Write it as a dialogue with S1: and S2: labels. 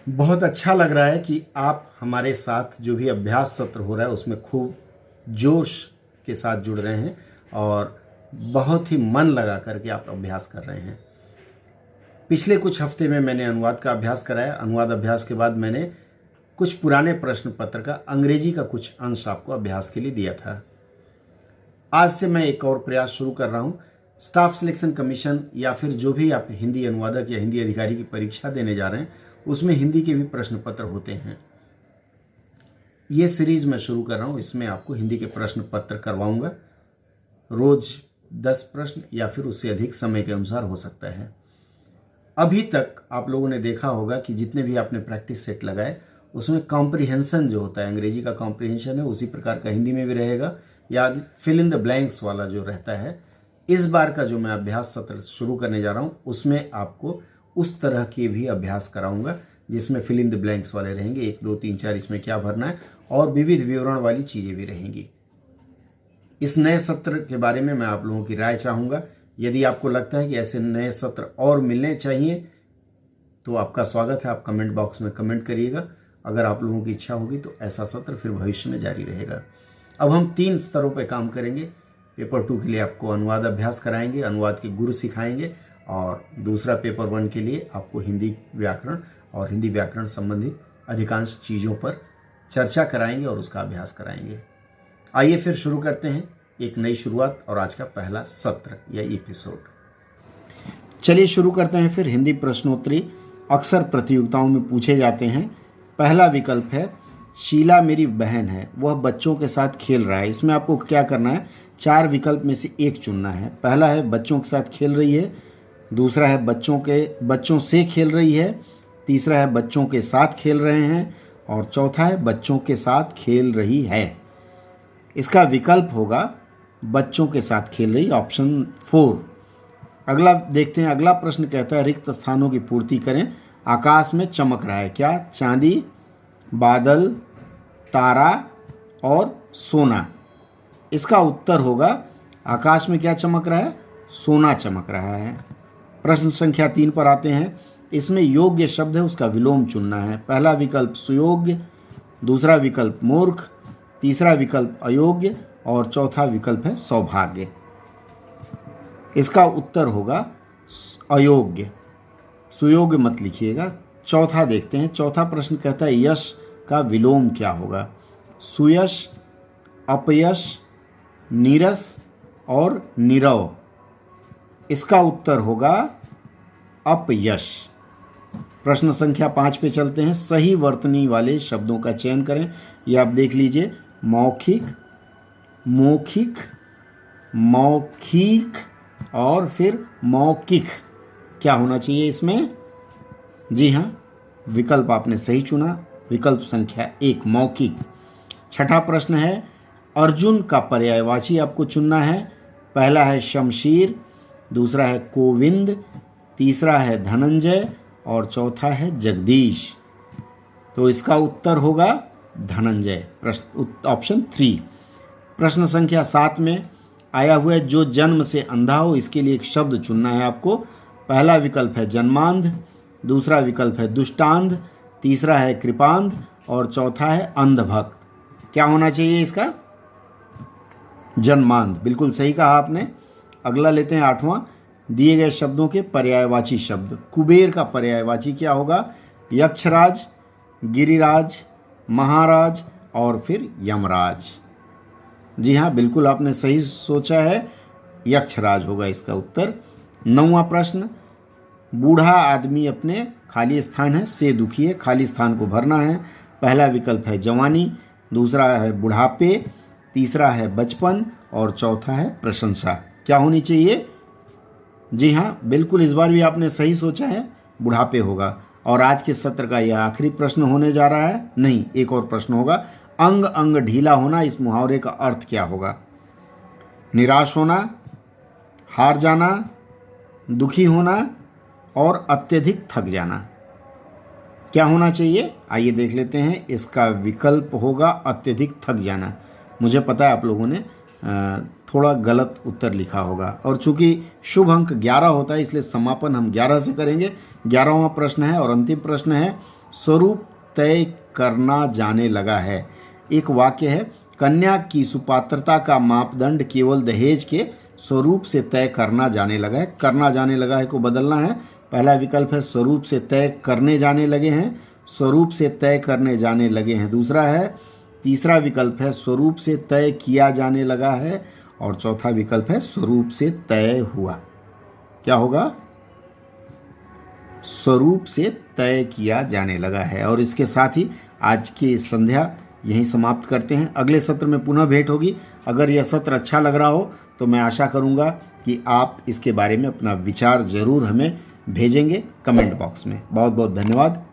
S1: बहुत अच्छा लग रहा है कि आप हमारे साथ जो भी अभ्यास सत्र हो रहा है उसमें खूब जोश के साथ जुड़ रहे हैं और बहुत ही मन लगा करके आप अभ्यास कर रहे हैं। पिछले कुछ हफ्ते में मैंने अनुवाद का अभ्यास कराया। अनुवाद अभ्यास के बाद मैंने कुछ पुराने प्रश्न पत्र का अंग्रेजी का कुछ अंश आपको अभ्यास के लिए दिया था। आज से मैं एक और प्रयास शुरू कर रहा हूँ। स्टाफ सिलेक्शन कमीशन या फिर जो भी आप हिंदी अनुवादक या हिंदी अधिकारी की परीक्षा देने जा रहे हैं उसमें हिंदी के भी प्रश्न पत्र होते हैं। ये सीरीज मैं शुरू कर रहा हूँ, इसमें आपको हिंदी के प्रश्न पत्र करवाऊंगा। रोज 10 प्रश्न या फिर उससे अधिक समय के अनुसार हो सकता है। अभी तक आप लोगों ने देखा होगा कि जितने भी आपने प्रैक्टिस सेट लगाए उसमें कॉम्प्रिहेंशन जो होता है, अंग्रेजी का कॉम्प्रिहेंशन है, उसी प्रकार का हिंदी में भी रहेगा, या फिल इन द ब्लैंक्स वाला जो रहता है। इस बार का जो मैं अभ्यास सत्र शुरू करने जा रहा हूँ उसमें आपको उस तरह के भी अभ्यास कराऊंगा जिसमें फिल इन द ब्लैंक्स वाले रहेंगे, 1 2 3 4 इसमें क्या भरना है, और विविध विवरण वाली चीज़ें भी रहेंगी। इस नए सत्र के बारे में मैं आप लोगों की राय चाहूँगा। यदि आपको लगता है कि ऐसे नए सत्र और मिलने चाहिए तो आपका स्वागत है, आप कमेंट बॉक्स में कमेंट करिएगा। अगर आप लोगों की इच्छा होगी तो ऐसा सत्र फिर भविष्य में जारी रहेगा। अब हम 3 स्तरों पर काम करेंगे। पेपर 2 के लिए आपको अनुवाद अभ्यास कराएंगे, अनुवाद के गुर सिखाएंगे, और दूसरा पेपर 1 के लिए आपको हिंदी व्याकरण और हिंदी व्याकरण संबंधित अधिकांश चीज़ों पर चर्चा कराएंगे और उसका अभ्यास कराएंगे। आइए फिर शुरू करते हैं एक नई शुरुआत और आज का पहला सत्र या एपिसोड। चलिए शुरू करते हैं फिर। हिंदी प्रश्नोत्तरी अक्सर प्रतियोगिताओं में पूछे जाते हैं। पहला विकल्प है शीला मेरी बहन है, वह बच्चों के साथ खेल रहा है। इसमें आपको क्या करना है, 4 विकल्प में से एक चुनना है। पहला है बच्चों के साथ खेल रही है, दूसरा है बच्चों से खेल रही है, तीसरा है बच्चों के साथ खेल रहे हैं, और चौथा है बच्चों के साथ खेल रही है। इसका विकल्प होगा बच्चों के साथ खेल रही, ऑप्शन 4। अगला देखते हैं। अगला प्रश्न कहता है रिक्त स्थानों की पूर्ति करें। आकाश में चमक रहा है क्या? चांदी, बादल, तारा और सोना। इसका उत्तर होगा आकाश में क्या चमक रहा है? सोना चमक रहा है। प्रश्न संख्या 3 पर आते हैं। इसमें योग्य शब्द है, उसका विलोम चुनना है। पहला विकल्प सुयोग्य, दूसरा विकल्प मूर्ख, तीसरा विकल्प अयोग्य और चौथा विकल्प है सौभाग्य। इसका उत्तर होगा अयोग्य, सुयोग्य मत लिखिएगा। चौथा देखते हैं। चौथा प्रश्न कहता है यश का विलोम क्या होगा? सुयश, अपयश, नीरस और नीरव। इसका उत्तर होगा अपयश। प्रश्न संख्या 5 पे चलते हैं। सही वर्तनी वाले शब्दों का चयन करें। ये आप देख लीजिए, मौखिक, मौखिक, मौखिक और फिर मौखिक। क्या होना चाहिए इसमें? जी हाँ, विकल्प आपने सही चुना, विकल्प संख्या 1 मौखिक। छठा प्रश्न है अर्जुन का पर्यायवाची आपको चुनना है। पहला है शमशीर, दूसरा है कोविंद, तीसरा है धनंजय और चौथा है जगदीश। तो इसका उत्तर होगा धनंजय, ऑप्शन 3। प्रश्न संख्या 7 में आया हुआ है जो जन्म से अंधा हो, इसके लिए एक शब्द चुनना है आपको। पहला विकल्प है जन्मांध, दूसरा विकल्प है दुष्टांध, तीसरा है कृपांध और चौथा है अंधभक्त। क्या होना चाहिए इसका? जन्मांध, बिल्कुल सही कहा आपने। अगला लेते हैं 8वां। दिए गए शब्दों के पर्यायवाची शब्द। कुबेर का पर्यायवाची क्या होगा? यक्षराज, गिरिराज, महाराज और फिर यमराज। जी हाँ, बिल्कुल आपने सही सोचा है, यक्षराज होगा इसका उत्तर। 9वां प्रश्न, बूढ़ा आदमी अपने खाली स्थान है से दुखी है, खाली स्थान को भरना है। पहला विकल्प है जवानी, दूसरा है बुढ़ापे, तीसरा है बचपन और चौथा है प्रशंसा। क्या होनी चाहिए? जी हाँ, बिल्कुल इस बार भी आपने सही सोचा है, बुढ़ापे होगा। और आज के सत्र का यह आखिरी प्रश्न होने जा रहा है। नहीं, एक और प्रश्न होगा। अंग अंग ढीला होना, इस मुहावरे का अर्थ क्या होगा? निराश होना, हार जाना, दुखी होना और अत्यधिक थक जाना। क्या होना चाहिए? आइए देख लेते हैं। इसका विकल्प होगा अत्यधिक थक जाना। मुझे पता है आप लोगों ने थोड़ा गलत उत्तर लिखा होगा, और चूंकि शुभ अंक 11 होता है इसलिए समापन हम 11 से करेंगे। 11वां प्रश्न है और अंतिम प्रश्न है स्वरूप तय करना जाने लगा है। एक वाक्य है, कन्या की सुपात्रता का मापदंड केवल दहेज के स्वरूप से तय करना जाने लगा है। करना जाने लगा है को बदलना है। पहला विकल्प है स्वरूप से तय करने जाने लगे हैं, स्वरूप से तय करने जाने लगे हैं दूसरा है। तीसरा विकल्प है स्वरूप से तय किया जाने लगा है, और चौथा विकल्प है स्वरूप से तय हुआ। क्या होगा? स्वरूप से तय किया जाने लगा है। और इसके साथ ही आज की संध्या यहीं समाप्त करते हैं। अगले सत्र में पुनः भेंट होगी। अगर यह सत्र अच्छा लग रहा हो तो मैं आशा करूंगा कि आप इसके बारे में अपना विचार ज़रूर हमें भेजेंगे कमेंट बॉक्स में। बहुत बहुत धन्यवाद।